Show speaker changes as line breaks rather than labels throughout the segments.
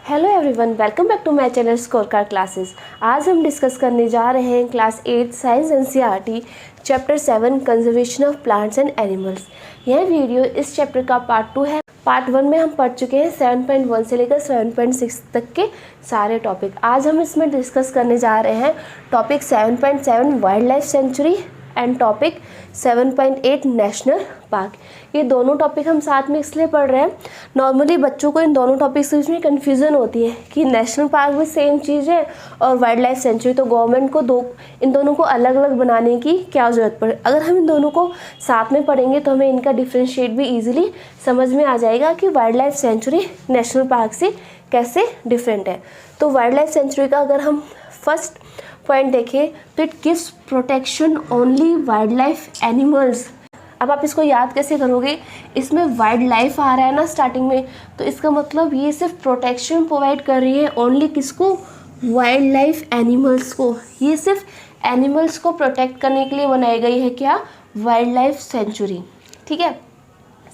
Hello everyone, welcome back to my channel score card classes. आज हम discuss करने जा रहे हैं class 8 science NCERT chapter 7 conservation of plants and animals. यह वीडियो इस चैप्टर का पार्ट 2 है। पार्ट 1 में हम पढ़ चुके हैं 7.1 से लेकर 7.6 तक के सारे टॉपिक। आज हम इसमें डिस्कस करने जा रहे हैं topic 7.7 wild life sanctuary and topic 7.8 national park. ये दोनों टॉपिक हम साथ में इसलिए पढ़ रहे हैं, नॉर्मली बच्चों को इन दोनों टॉपिक्स के बीच में कन्फ्यूज़न होती है कि नेशनल पार्क भी सेम चीज़ है और वाइल्ड लाइफ सेंचुरी, तो गवर्नमेंट को इन दोनों को अलग अलग बनाने की क्या ज़रूरत पड़े। अगर हम इन दोनों को साथ में पढ़ेंगे तो हमें इनका डिफ्रेंशिएट भी ईजिली समझ में आ जाएगा कि wild life sanctuary national park से कैसे डिफरेंट है। तो वाइल्ड लाइफ सेंचुरी का अगर हम फर्स्ट पॉइंट देखें तो it gives protection only wild life animals. अब आप इसको याद कैसे करोगे, इसमें वाइल्ड लाइफ आ रहा है ना स्टार्टिंग में, तो इसका मतलब ये सिर्फ प्रोटेक्शन प्रोवाइड कर रही है ओनली किसको, वाइल्ड लाइफ एनिमल्स को। ये सिर्फ एनिमल्स को प्रोटेक्ट करने के लिए बनाई गई है क्या, वाइल्ड लाइफ सेंचुरी। ठीक है।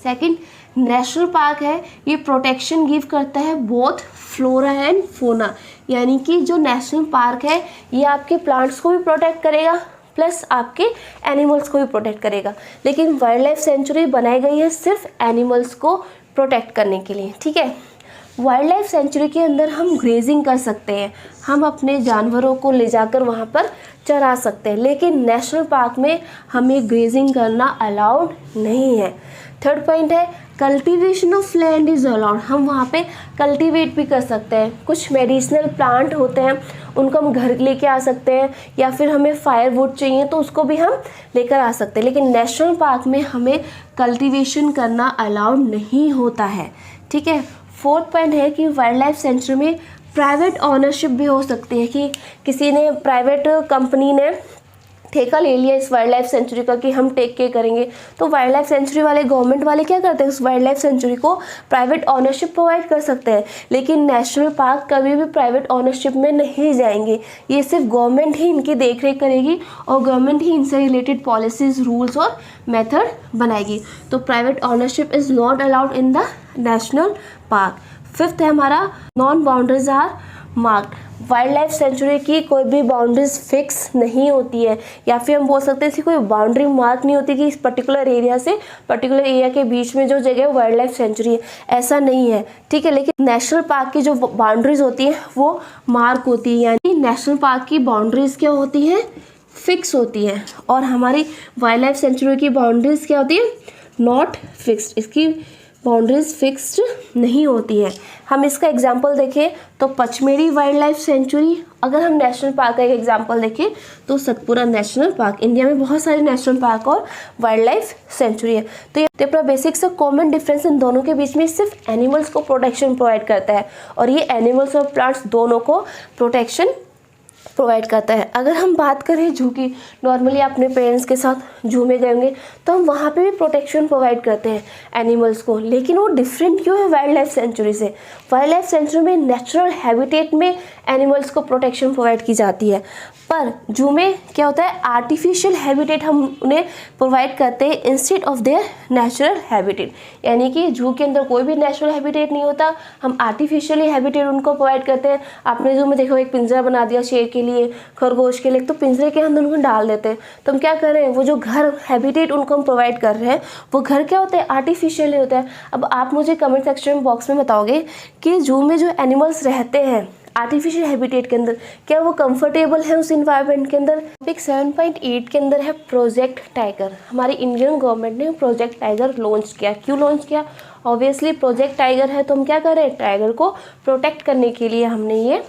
सेकंड, नेशनल पार्क है, ये प्रोटेक्शन गिव करता है बोथ फ्लोरा एंड फोना, यानी कि जो नेशनल पार्क है ये आपके प्लांट्स को भी प्रोटेक्ट करेगा प्लस आपके एनिमल्स को भी प्रोटेक्ट करेगा। लेकिन वाइल्ड लाइफ सेंचुरी बनाई गई है सिर्फ एनिमल्स को प्रोटेक्ट करने के लिए। ठीक है। वाइल्ड लाइफ सेंचुरी के अंदर हम ग्रेजिंग कर सकते हैं, हम अपने जानवरों को ले जाकर वहाँ पर चरा सकते हैं, लेकिन नेशनल पार्क में हमें ग्रेजिंग करना अलाउड नहीं है। थर्ड पॉइंट है cultivation of land is allowed, हम वहाँ पे कल्टीवेट भी कर सकते हैं। कुछ मेडिसिनल प्लांट होते हैं उनको हम घर लेके आ सकते हैं, या फिर हमें फायरवुड चाहिए तो उसको भी हम लेकर आ सकते हैं, लेकिन नेशनल पार्क में हमें कल्टीवेशन करना अलाउड नहीं होता है। ठीक है। फोर्थ पॉइंट है कि वाइल्ड लाइफ सेंचुरी में प्राइवेट ऑनरशिप भी हो सकती है, कि किसी ने प्राइवेट कंपनी ने ठेका ले लिया इस वाइल्ड लाइफ सेंचुरी का कि हम टेक के करेंगे, तो वाइल्ड लाइफ सेंचुरी वाले गवर्नमेंट वाले क्या करते हैं, उस वाइल्ड लाइफ सेंचुरी को प्राइवेट ऑनरशिप प्रोवाइड कर सकते हैं। लेकिन नेशनल पार्क कभी भी प्राइवेट ऑनरशिप में नहीं जाएंगे, ये सिर्फ गवर्नमेंट ही इनकी देखरेख करेगी और गवर्नमेंट ही इनसे रिलेटेड पॉलिसीज, रूल्स और मेथड बनाएगी। तो private ownership is not allowed in the national park. Fifth है हमारा non boundaries are marked. Wildlife sanctuary की कोई भी बाउंड्रीज फिक्स नहीं होती है, या फिर हम बोल सकते हैं कोई बाउंड्री मार्क नहीं होती कि इस पर्टिकुलर एरिया से पर्टिकुलर एरिया के बीच में जो जगह वाइल्ड लाइफ सेंचुरी है, ऐसा नहीं है। ठीक है। लेकिन नेशनल पार्क की जो बाउंड्रीज होती है वो मार्क होती है, यानी नेशनल पार्क की बाउंड्रीज क्या होती है, फिक्स होती है, और हमारी वाइल्ड लाइफ सेंचुरी की बाउंड्रीज क्या होती है, नॉट फिक्स्ड। इसकी बाउंड्रीज फिक्स्ड नहीं होती है। हम इसका एग्जांपल देखें तो पचमेड़ी वाइल्ड लाइफ सेंचुरी, अगर हम नेशनल पार्क का एक एग्जांपल देखें तो सतपुरा नेशनल पार्क। इंडिया में बहुत सारे नेशनल पार्क और वाइल्ड लाइफ सेंचुरी है। तो ये पूरा बेसिक से कॉमन डिफरेंस इन दोनों के बीच में सिर्फ एनिमल्स को प्रोटेक्शन प्रोवाइड करता है, और ये एनिमल्स और प्लांट्स दोनों को प्रोटेक्शन प्रोवाइड करता है। अगर हम बात करें जू की, नॉर्मली अपने पेरेंट्स के साथ जू में गए होंगे तो हम वहाँ पे भी प्रोटेक्शन प्रोवाइड करते हैं एनिमल्स को, लेकिन वो डिफरेंट क्यों है वाइल्ड लाइफ सेंचुरी से। वाइल्ड लाइफ सेंचुरी में नेचुरल हैबिटेट में एनिमल्स को प्रोटेक्शन प्रोवाइड की जाती है, पर जू में क्या होता है, आर्टिफिशियल हैबिटेट हम उन्हें प्रोवाइड करते हैं instead of their natural habitat. यानी कि जू के अंदर कोई भी नेचुरल हैबिटेट नहीं होता, हम आर्टिफिशियली हैबिटेट उनको प्रोवाइड करते हैं। आपने जू में देखो एक पिंजरा बना दिया शेर के लिए, खरगोश के लिए, तो पिंजरे के अंदर उनको डाल देते हैं। तो हम क्या कर रहे हैं, वो जो घर हैबिटेट उनको हम प्रोवाइड कर रहे हैं वो घर क्या होता है, आर्टिफिशियल होता है। अब आप मुझे कमेंट सेक्शन बॉक्स में बताओगे कि जू में जो एनिमल्स रहते हैं आर्टिफिशियल हैबिटेट के अंदर, क्या वो कंफर्टेबल है उस इन्वायरमेंट के अंदर। टॉपिक 7.8 के अंदर है प्रोजेक्ट टाइगर। हमारी इंडियन गवर्नमेंट ने प्रोजेक्ट टाइगर लॉन्च किया। क्यों लॉन्च किया, ऑब्वियसली प्रोजेक्ट टाइगर है तो हम क्या कर रहे हैं, टाइगर को प्रोटेक्ट करने के लिए हमने ये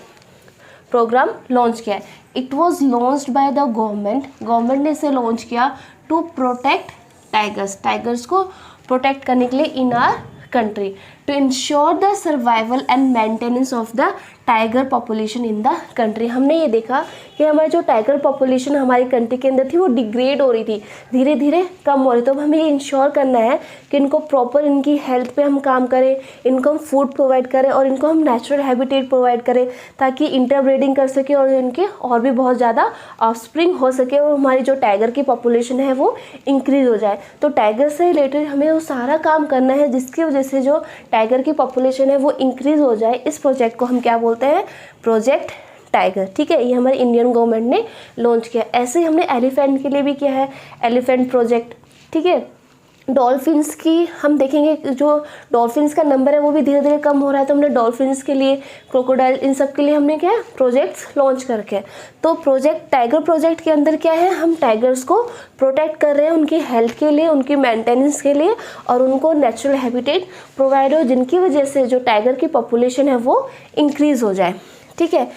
प्रोग्राम लॉन्च किया है। It was launched by the government ने इसे लॉन्च किया टू प्रोटेक्ट टाइगर्स को प्रोटेक्ट करने के लिए in our country, to ensure the survival and maintenance of the tiger population in the country. हमने ये देखा कि हमारी जो टाइगर पॉपुलेशन हमारी कंट्री के अंदर थी वो डिग्रेड हो रही थी, धीरे धीरे कम हो रही। तो हमें ये इंश्योर करना है कि इनको प्रॉपर इनकी हेल्थ पे हम काम करें, इनको हम फूड प्रोवाइड करें और इनको हम नेचुरल हैबिटेट प्रोवाइड करें, ताकि इंटरब्रीडिंग कर सके और इनके और भी बहुत ज़्यादा ऑफस्प्रिंग हो सके और हमारी जो टाइगर की पॉपुलेशन है वो इंक्रीज हो जाए। तो टाइगर से रिलेटेड हमें वो सारा काम करना है जिसकी वजह से जो टाइगर की पॉपुलेशन है वो इंक्रीज हो जाए, इस प्रोजेक्ट को हम क्या बोलते हैं, प्रोजेक्ट टाइगर। ठीक है, ये हमारे इंडियन गवर्नमेंट ने लॉन्च किया। ऐसे ही हमने एलिफेंट के लिए भी किया है, एलिफेंट प्रोजेक्ट। ठीक है, डॉल्फिन्स की हम देखेंगे, जो डॉल्फिन्स का नंबर है वो भी धीरे धीरे कम हो रहा है, तो हमने डॉल्फिन्स के लिए, क्रोकोडाइल, इन सब के लिए हमने क्या प्रोजेक्ट्स लॉन्च करके। तो प्रोजेक्ट टाइगर प्रोजेक्ट के अंदर क्या है, हम टाइगर्स को प्रोटेक्ट कर रहे हैं, उनकी हेल्थ के लिए, उनकी मेंटेनेंस के लिए, और उनको नेचुरल हैबिटेट प्रोवाइड हो, जिनकी वजह से जो टाइगर की पॉपुलेशन है वो इंक्रीज हो जाए। ठीक है,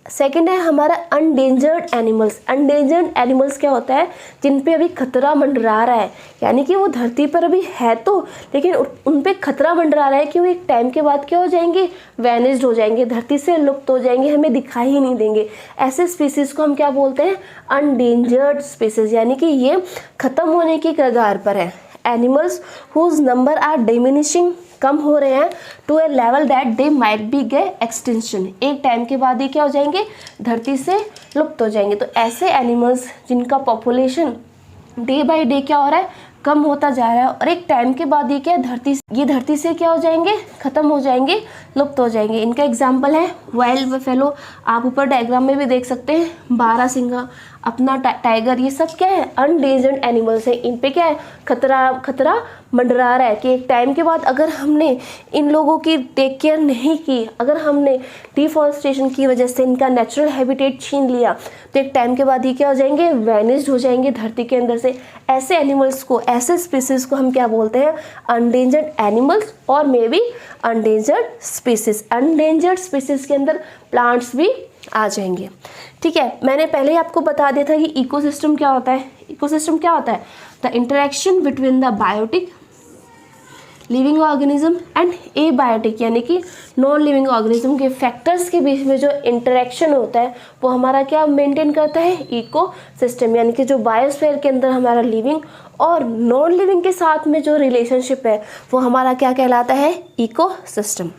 सेकेंड है हमारा अनडेंजर्ड एनिमल्स। अनडेंजर्ड एनिमल्स क्या होता है, जिन पे अभी खतरा मंडरा रहा है, यानी कि वो धरती पर अभी है तो, लेकिन उन पे खतरा मंडरा रहा है कि वो एक टाइम के बाद क्या हो जाएंगे, वैनिस्ड हो जाएंगे, धरती से लुप्त हो जाएंगे, हमें दिखाई ही नहीं देंगे। ऐसे स्पीसीज को हम क्या बोलते हैं, अनडेंजर्ड स्पीसीज, यानी कि ये खत्म होने की कगार पर है। Animals whose number are diminishing, कम हो रहे हैं, to a level that they might be get extinction, एक टाइम के बाद ये क्या हो जाएंगे, धरती से लुप्त हो जाएंगे। तो ऐसे एनिमल्स जिनका पॉपुलेशन डे बाय डे क्या हो रहा है, कम होता जा रहा है, और एक टाइम के बाद ये क्या ये धरती से क्या हो जाएंगे, खत्म हो जाएंगे, लुप्त हो जाएंगे। इनका एग्जाम्पल है वाइल्ड बफेलो, आप ऊपर डायग्राम में भी देख सकते हैं, बारहसिंगा, अपना टाइगर, ये सब क्या है, अनडेंजर्ड एनिमल्स है। इन पे क्या है, खतरा मंडरा रहा है कि एक टाइम के बाद अगर हमने इन लोगों की टेक केयर नहीं की, अगर हमने डिफॉरेस्टेशन की वजह से इनका नेचुरल हैबिटेट छीन लिया, तो एक टाइम के बाद ये क्या हो जाएंगे, वैनिस्ड हो जाएंगे धरती के अंदर से। ऐसे एनिमल्स को, ऐसे स्पीसीज को हम क्या बोलते हैं, अनडेंजर्ड एनिमल्स, और मे बी अनडेंजर्ड स्पीसीज। अनडेंजर्ड स्पीसीज के अंदर प्लांट्स भी आ जाएंगे। ठीक है, मैंने पहले ही आपको बता दिया था कि इकोसिस्टम क्या होता है। इकोसिस्टम क्या होता है, the interaction between the biotic living organism and abiotic, यानी कि नॉन लिविंग ऑर्गेनिज्म के फैक्टर्स के बीच में जो इंटरेक्शन होता है वो हमारा क्या मेंटेन करता है, इकोसिस्टम। यानी कि जो बायोस्फीयर के अंदर हमारा लिविंग और नॉन लिविंग के साथ में जो रिलेशनशिप है वो हमारा क्या कहलाता है, इकोसिस्टम।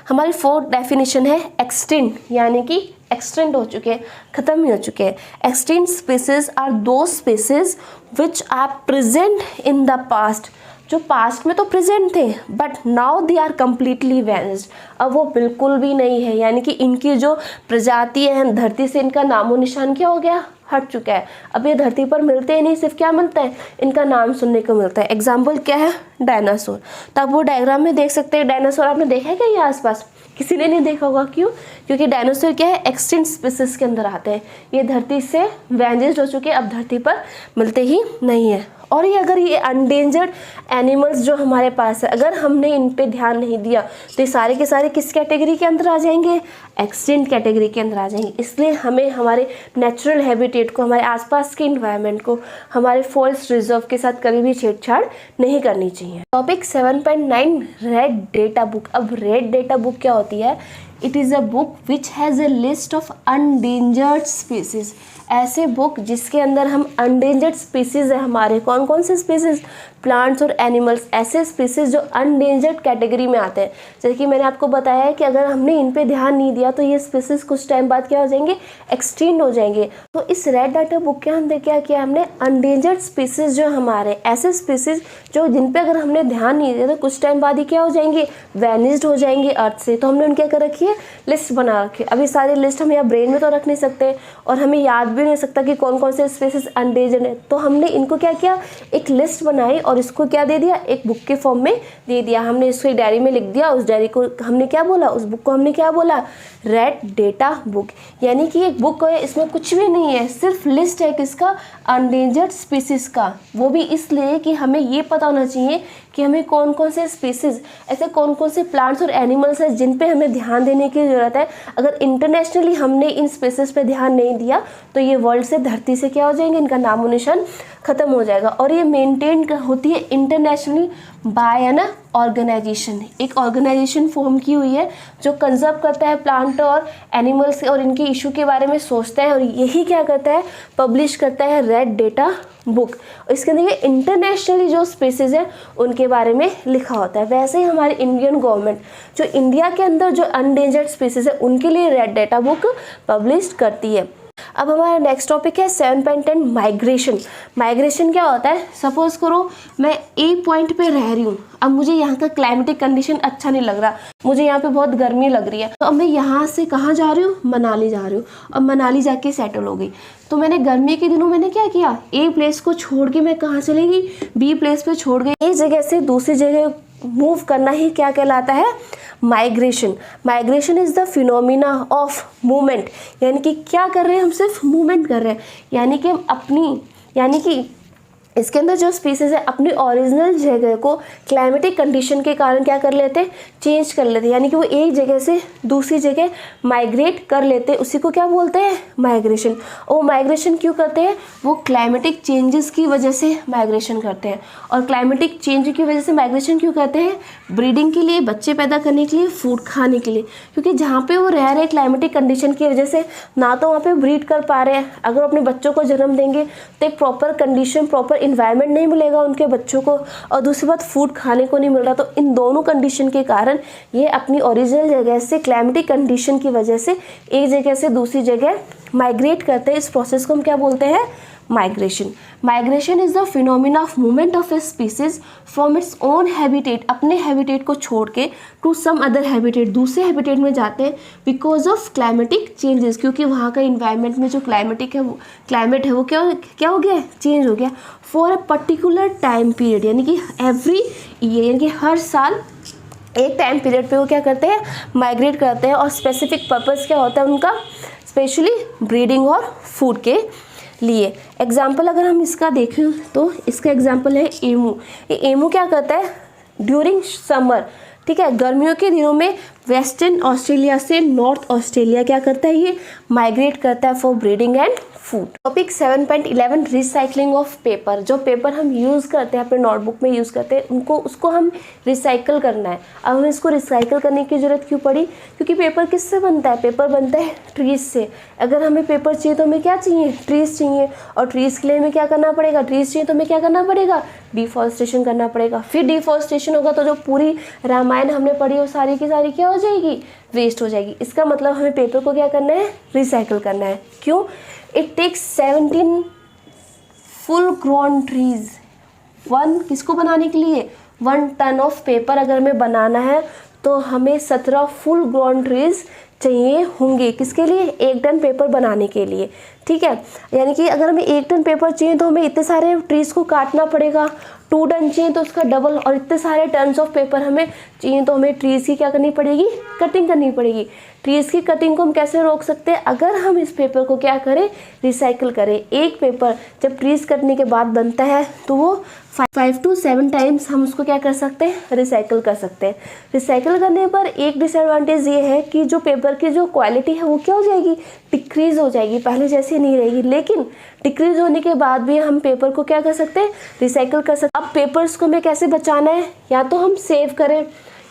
हमारी फोर्थ डेफिनेशन है एक्सटिंक्ट, यानी कि एक्सटेंड हो चुके हैं, खत्म ही हो चुके हैं। Extinct species are those species which are present in the past, जो पास्ट में तो प्रेजेंट थे but now they are completely vanished, अब वो बिल्कुल भी नहीं है, यानी कि इनकी जो प्रजाति है धरती से इनका नामो निशान क्या हो गया, हट चुका है। अब ये धरती पर मिलते ही नहीं, सिर्फ क्या मिलता है, इनका नाम सुनने को मिलता है। एग्जाम्पल क्या है, डायनासोर। तो आप वो डायग्राम में देख सकते हैं, डायनासोर आपने देखा है क्या ये आसपास, किसी ने नहीं देखा होगा। क्यों, क्योंकि डायनासोर क्या है, एक्सटिंक्ट स्पीसीज के अंदर आते हैं, ये धरती से वैनिस्ड हो चुके हैं, अब धरती पर मिलते ही नहीं है। और ये अगर ये अनडेंजर्ड एनिमल्स जो हमारे पास है, अगर हमने इन पे ध्यान नहीं दिया तो ये सारे के सारे किस कैटेगरी के अंदर आ जाएंगे, एक्सटिंक्ट कैटेगरी के अंदर आ जाएंगे। इसलिए हमें हमारे नेचुरल हैबिटेट को, हमारे आसपास के इन्वायरमेंट को, हमारे फॉरेस्ट रिजर्व के साथ कभी भी छेड़छाड़ नहीं करनी चाहिए। Topic 7.9 red data book. अब रेड डेटा बुक क्या होती है, it is a book which has a list of endangered species. ऐसे बुक जिसके अंदर हम अनडेंजर्ड स्पीसीज है हमारे, कौन कौन से स्पीसीज, प्लांट्स और एनिमल्स, ऐसे स्पीसीज जो अनडेंजर्ड कैटेगरी में आते हैं। जैसे कि मैंने आपको बताया है कि अगर हमने इन पे ध्यान नहीं दिया तो ये स्पीसीज कुछ टाइम बाद क्या हो जाएंगे, एक्सटिंक्ट हो जाएंगे। तो इस रेड डाटा बुक के अंदर क्या किया हमने, अनडेंजर्ड स्पीसीज जो हमारे, ऐसे स्पीसीज जो जिन पे अगर हमने ध्यान नहीं दिया तो कुछ टाइम बाद ही क्या हो जाएंगे, वैनिस्ड हो जाएंगे अर्थ से। तो हमने उनके कर रखी है, लिस्ट बना रखी है। अभी सारी लिस्ट हम यहाँ ब्रेन में तो रख नहीं सकते और हमें याद भी नहीं सकता कि कौन कौन से स्पीसीज अनडेंजर्ड है, तो हमने इनको क्या किया, एक लिस्ट बनाई और इसको क्या दे दिया, एक बुक के फॉर्म में दे दिया। हमने इसको एक डायरी में लिख दिया, उस डायरी को हमने क्या बोला, उस बुक को हमने क्या बोला, रेड डेटा बुक। यानी कि एक बुक है, इसमें कुछ भी नहीं है, सिर्फ लिस्ट है किसका, अनडेंजर्ड स्पीसीज का। वो भी इसलिए कि हमें ये पता होना चाहिए कि हमें कौन कौन से स्पीसीज, ऐसे कौन कौन से प्लांट्स और एनिमल्स हैं जिन पे हमें ध्यान देने की ज़रूरत है। अगर इंटरनेशनली हमने इन स्पीसीज पे ध्यान नहीं दिया तो ये वर्ल्ड से, धरती से क्या हो जाएंगे, इनका नामो निशान खत्म हो जाएगा। और ये मेंटेन होती है इंटरनेशनली बाय एन ऑर्गेनाइजेशन, एक ऑर्गेनाइजेशन फॉर्म की हुई है जो कंजर्व करता है प्लांट और एनिमल्स और इनके इशू के बारे में सोचता है, और यही क्या करता है, पब्लिश करता है रेड डेटा बुक। इसके अंदर ये इंटरनेशनली जो स्पीसीज है उनके बारे में लिखा होता है। वैसे ही हमारी इंडियन गवर्नमेंट जो इंडिया के अंदर जो अनडेंजर्ड स्पीसीज है उनके लिए रेड डेटा बुक पब्लिश करती है। अब हमारा नेक्स्ट टॉपिक है 7.10 माइग्रेशन। माइग्रेशन क्या होता है, सपोज करो मैं एक पॉइंट पे रह रही हूँ, अब मुझे यहाँ का क्लाइमेटिक कंडीशन अच्छा नहीं लग रहा, मुझे यहाँ पे बहुत गर्मी लग रही है, तो अब मैं यहाँ से कहाँ जा रही हूँ, मनाली जा रही हूँ। अब मनाली जाके सेटल हो गई, तो मैंने गर्मी के दिनों मैंने क्या किया, ए प्लेस को छोड़ के मैं कहाँ चली गई, बी प्लेस पे छोड़ गई। एक जगह से दूसरी जगह मूव करना ही क्या कहलाता है, migration. Migration is the phenomena of movement, यानी कि क्या कर रहे हैं हम, सिर्फ मूवमेंट कर रहे हैं, यानी कि इसके अंदर जो स्पीसीज है अपनी ओरिजिनल जगह को क्लाइमेटिक कंडीशन के कारण क्या कर लेते हैं, चेंज कर लेते हैं, यानी कि वो एक जगह से दूसरी जगह माइग्रेट कर लेते हैं, उसी को क्या बोलते हैं, माइग्रेशन। और माइग्रेशन क्यों करते हैं, वो क्लाइमेटिक चेंजेस की वजह से माइग्रेशन करते हैं। और क्लाइमेटिक चेंज की वजह से माइग्रेशन क्यों करते हैं, ब्रीडिंग के लिए, बच्चे पैदा करने के लिए, फूड खाने के लिए, क्योंकि जहाँ पे वो रह रहे हैं क्लाइमेटिक कंडीशन की वजह से ना तो वहाँ पे ब्रीड कर पा रहे हैं, अगर अपने बच्चों को जन्म देंगे तो एक प्रॉपर कंडीशन, प्रॉपर इन्वायरमेंट नहीं मिलेगा उनके बच्चों को, और दूसरी बात फूड खाने को नहीं मिल रहा। तो इन दोनों कंडीशन के कारण ये अपनी ओरिजिनल जगह से क्लाइमेटिक कंडीशन की वजह से एक जगह से दूसरी जगह माइग्रेट करते हैं। इस प्रोसेस को हम क्या बोलते हैं, migration. Migration is the phenomena of movement of a species from its own habitat, अपने हैबिटेट को छोड़ के टू सम अदर हैबिटेट, दूसरे हैबिटेट में जाते हैं, बिकॉज ऑफ क्लाइमेटिक चेंजेस, क्योंकि वहाँ का इन्वायरमेंट में जो क्लाइमेट है वो क्या हो गया, चेंज हो गया। For a particular time period, यानी कि एवरी ईयर, यानी कि हर साल एक टाइम पीरियड पे वो क्या करते हैं, माइग्रेट करते हैं। और स्पेसिफिक पर्पस क्या होता है उनका, स्पेशली ब्रीडिंग और फूड के लिए। एग्जाम्पल अगर हम इसका देखें तो इसका एग्जाम्पल है एमू। ये एमू क्या करता है, ड्यूरिंग समर, ठीक है, गर्मियों के दिनों में वेस्टर्न ऑस्ट्रेलिया से नॉर्थ ऑस्ट्रेलिया क्या करता है, ये माइग्रेट करता है for breeding and food. Topic 7.11 recycling of paper. जो पेपर हम यूज़ करते हैं अपने नोटबुक में यूज़ करते हैं उसको हम रिसाइकल करना है। अब हमें इसको रिसाइकल करने की ज़रूरत क्यों पड़ी, क्योंकि पेपर किससे बनता है, पेपर बनता है ट्रीज से। अगर हमें पेपर चाहिए तो हमें क्या चाहिए, ट्रीज चाहिए, और ट्रीज के लिए हमें क्या करना पड़ेगा, ट्रीज चाहिए तो हमें क्या करना पड़ेगा, डिफॉरेस्टेशन करना पड़ेगा। फिर डिफॉरेस्टेशन होगा तो जो पूरी रामायण हमने पढ़ी वो सारी की सारी क्या हो जाएगी, वेस्ट हो जाएगी। इसका मतलब हमें पेपर को क्या करना है, रिसाइकल करना है। क्यों, it takes 17 full grown trees, one किसको बनाने के लिए, 1 टन ऑफ पेपर अगर हमें बनाना है तो हमें 17 फुल ग्रोन ट्रीज चाहिए होंगे, किसके लिए, 1 टन पेपर बनाने के लिए, ठीक है। यानी कि अगर हमें 1 टन पेपर चाहिए तो हमें इतने सारे ट्रीज को काटना पड़ेगा, 2 टन चाहिए तो उसका डबल, और इतने सारे टन्स ऑफ पेपर हमें चाहिए तो हमें ट्रीज की क्या करनी पड़ेगी, कटिंग करनी पड़ेगी। ट्रीज की कटिंग को हम कैसे रोक सकते हैं, अगर हम इस पेपर को क्या करें, रिसाइकिल करें। एक पेपर जब ट्रीज कटने के बाद बनता है तो वो 5 to 7 टाइम्स हम उसको क्या कर सकते हैं, रिसाइकिल कर सकते हैं। रिसाइकिल करने पर एक डिसएडवांटेज ये है कि जो पेपर की जो क्वालिटी है वो क्या हो जाएगी, डिक्रीज़ हो जाएगी, पहले जैसी नहीं रहेगी। लेकिन डिक्रीज़ होने के बाद भी हम पेपर को क्या कर सकते हैं, रिसाइकिल कर सकते हैं। अब पेपर्स को हमें कैसे बचाना है, या तो हम सेव करें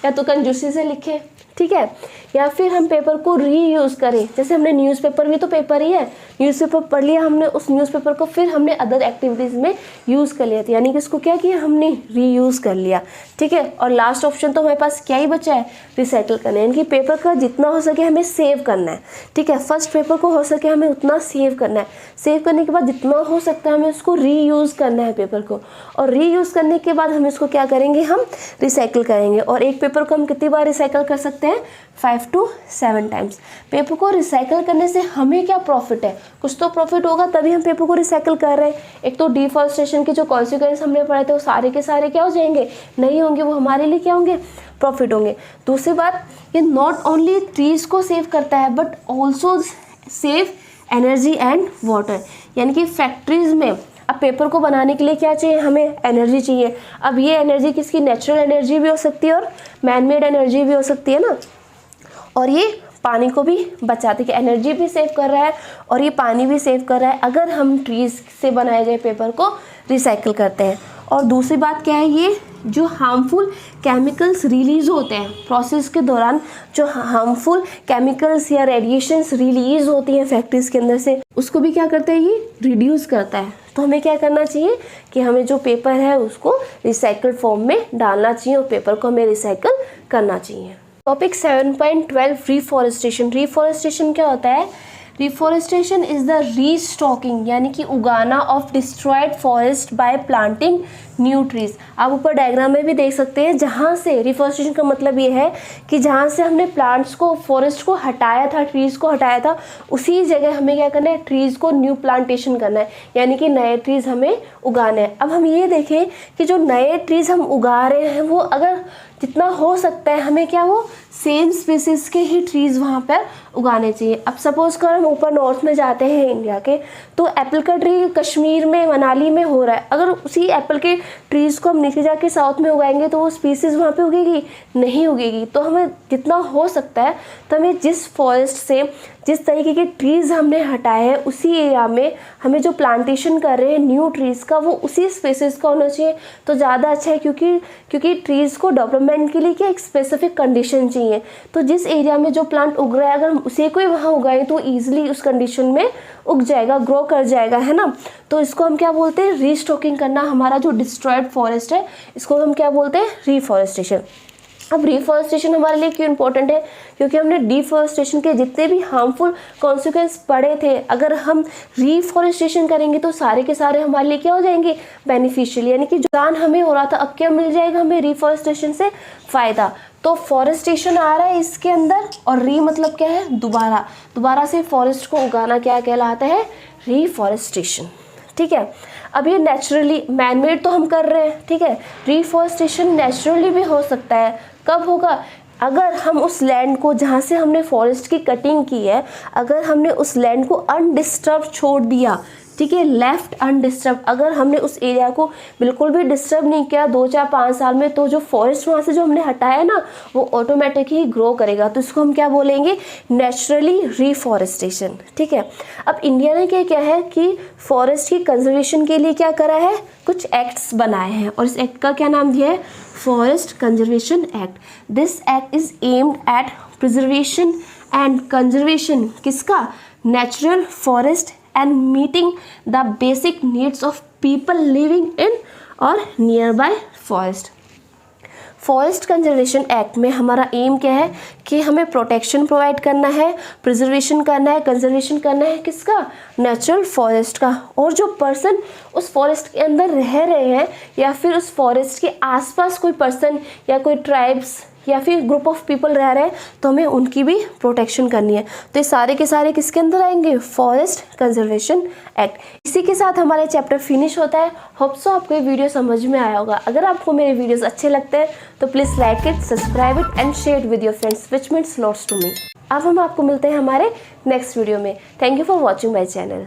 या तो कंजूसी से लिखें, ठीक है, या फिर हम पेपर को रीयूज़ करें। जैसे हमने न्यूज़पेपर भी तो पेपर ही है, न्यूज़पेपर पढ़ लिया हमने, उस न्यूज़पेपर को फिर हमने अदर एक्टिविटीज़ में यूज़ कर लिया था, यानी कि इसको क्या किया, हमने रीयूज़ कर लिया, ठीक है। और लास्ट ऑप्शन तो हमारे पास क्या ही बचा है, रिसाइकिल करना है, यानी कि पेपर का जितना हो सके हमें सेव करना है, ठीक है। फर्स्ट पेपर को हो सके हमें उतना सेव करना है, सेव करने के बाद जितना हो सकता है हमें उसको रीयूज़ करना है पेपर को, और रीयूज़ करने के बाद हम इसको क्या करेंगे, हम रिसाइकिल करेंगे। और एक पेपर को हम कितनी बार रिसाइकिल कर सकते हैं, 5 to 7 टाइम्स। पेपर को रिसाइकिल करने से हमें क्या प्रॉफिट है, कुछ तो प्रॉफिट होगा तभी हम पेपर को रिसाइकिल कर रहे हैं। एक तो डिफॉरेस्टेशन के जो कॉन्सिक्वेंस हमने पढ़े थे वो सारे के सारे क्या हो जाएंगे, नहीं होंगे, वो हमारे लिए क्या होंगे, प्रॉफिट होंगे। दूसरी बात, ये नॉट ओनली ट्रीज को सेव करता है but also save energy and water, यानी कि फैक्ट्रीज में अब पेपर को बनाने के लिए क्या चाहिए, हमें एनर्जी चाहिए। अब ये एनर्जी किसकी, नेचुरल एनर्जी भी हो सकती है और मैन मेड एनर्जी भी हो सकती है ना। और ये पानी को भी बचाते, कि एनर्जी भी सेव कर रहा है और ये पानी भी सेव कर रहा है अगर हम ट्रीज से बनाए गए पेपर को रिसाइकिल करते हैं। और दूसरी बात क्या है, ये जो हार्मफुल केमिकल्स रिलीज़ होते हैं प्रोसेस के दौरान, जो हार्मफुल केमिकल्स या रेडिएशंस रिलीज़ होती हैं फैक्ट्रीज के अंदर से, उसको भी क्या करता है, ये रिड्यूस करता है। तो हमें क्या करना चाहिए कि हमें जो पेपर है उसको रिसाइकल फॉर्म में डालना चाहिए और पेपर को हमें रिसाइकल करना चाहिए। Topic 7.12 reforestation. रिफॉरेस्टेशन क्या होता है, रिफॉरेस्टेशन इज द रीस्टॉकिंग यानी कि उगाना of destroyed forest by planting new trees. आप ऊपर डायग्राम में भी देख सकते हैं, जहाँ से रिफॉरेस्टेशन का मतलब ये है कि जहाँ से हमने प्लांट्स को, फॉरेस्ट को हटाया था, ट्रीज को हटाया था, उसी जगह हमें क्या करना है, ट्रीज को न्यू प्लांटेशन करना है, यानी कि नए ट्रीज हमें उगाने हैं। अब हम ये देखें कि जो नए ट्रीज हम उगा रहे हैं वो अगर जितना हो सकता है हमें क्या वो सेम स्पीसीज के ही ट्रीज वहाँ पर उगाने चाहिए। अब सपोज कर हम ऊपर नॉर्थ में जाते हैं इंडिया के, तो एप्पल का ट्री कश्मीर में, मनाली में हो रहा है, अगर उसी एप्पल के ट्रीज को हम नीचे जाके साउथ में उगाएंगे तो वो स्पीसीज वहाँ पे उगेगी नहीं उगेगी। तो हमें जितना हो सकता है तो हमें जिस फॉरेस्ट से जिस तरीके के ट्रीज हमने हटाए हैं उसी एरिया में हमें जो प्लांटेशन कर रहे हैं न्यू ट्रीज का वो उसी स्पीसीज का होना चाहिए तो ज़्यादा अच्छा है, क्योंकि ट्रीज को डेवलपमेंट के लिए क्या एक स्पेसिफिक कंडीशन चाहिए। तो जिस एरिया में जो प्लांट उग रहा है अगर हम उसी को ही वहाँ उगाएं तो ईजिली उस कंडीशन में उग जाएगा, ग्रो कर जाएगा, है ना। तो इसको हम क्या बोलते हैं, रीस्टॉकिंग करना। हमारा जो डिस्ट्रॉयड फॉरेस्ट है इसको हम क्या बोलते हैं, रिफॉरेस्टेशन। अब रिफॉरेस्टेशन हमारे लिए क्यों इंपॉर्टेंट है, क्योंकि हमने डिफॉरेस्टेशन के जितने भी हार्मफुल कॉन्सिक्वेंस पढ़े थे, अगर हम रिफॉरेस्टेशन करेंगे तो सारे के सारे हमारे लिए क्या हो जाएंगे, बेनिफिशियल। यानी कि जो नुकसान हमें हो रहा था अब क्या मिल जाएगा हमें रिफॉरेस्टेशन से फ़ायदा। तो फॉरेस्टेशन आ रहा है इसके अंदर, और री मतलब क्या है, दोबारा से फॉरेस्ट को उगाना क्या कहलाता है, रिफॉरेस्टेशन। ठीक है। अब ये नेचुरली मैनमेड तो हम कर रहे हैं, ठीक है। रिफॉरेस्टेशन नेचुरली भी हो सकता है, कब होगा, अगर हम उस लैंड को जहाँ से हमने फॉरेस्ट की कटिंग की है, अगर हमने उस लैंड को अनडिस्टर्ब छोड़ दिया, ठीक है, लेफ्ट अनडिस्टर्ब, अगर हमने उस एरिया को बिल्कुल भी डिस्टर्ब नहीं किया 2, 4, 5 साल में, तो जो फॉरेस्ट वहाँ से जो हमने हटाया ना वो ऑटोमेटिक ही ग्रो करेगा। तो इसको हम क्या बोलेंगे, नेचुरली रिफॉरेस्टेशन। ठीक है। अब इंडिया ने क्या है कि फॉरेस्ट की कंजर्वेशन के लिए क्या करा है, कुछ एक्ट्स बनाए हैं, और इस एक्ट का क्या नाम दिया है, forest conservation act. This act is aimed at preservation and conservation किसका, natural forest and meeting the basic needs of people living in or nearby forest। Forest conservation act में हमारा एम क्या है कि हमें प्रोटेक्शन प्रोवाइड करना है, preservation करना है, कंजर्वेशन करना है किसका, नेचुरल फॉरेस्ट का। और जो पर्सन उस फॉरेस्ट के अंदर रह रहे हैं या फिर उस फॉरेस्ट के आसपास कोई पर्सन या कोई ट्राइब्स या फिर ग्रुप ऑफ पीपल रह रहे हैं तो हमें उनकी भी प्रोटेक्शन करनी है। तो ये सारे के सारे किसके अंदर आएंगे, फॉरेस्ट कंजर्वेशन एक्ट। इसी के साथ हमारा चैप्टर फिनिश होता है। होप सो आपको ये वीडियो समझ में आया होगा। अगर आपको मेरे वीडियोस अच्छे लगते हैं तो please like it, subscribe it and share it with your friends which means lots to me. अब हम आपको मिलते हैं हमारे नेक्स्ट वीडियो में। Thank you for watching my channel.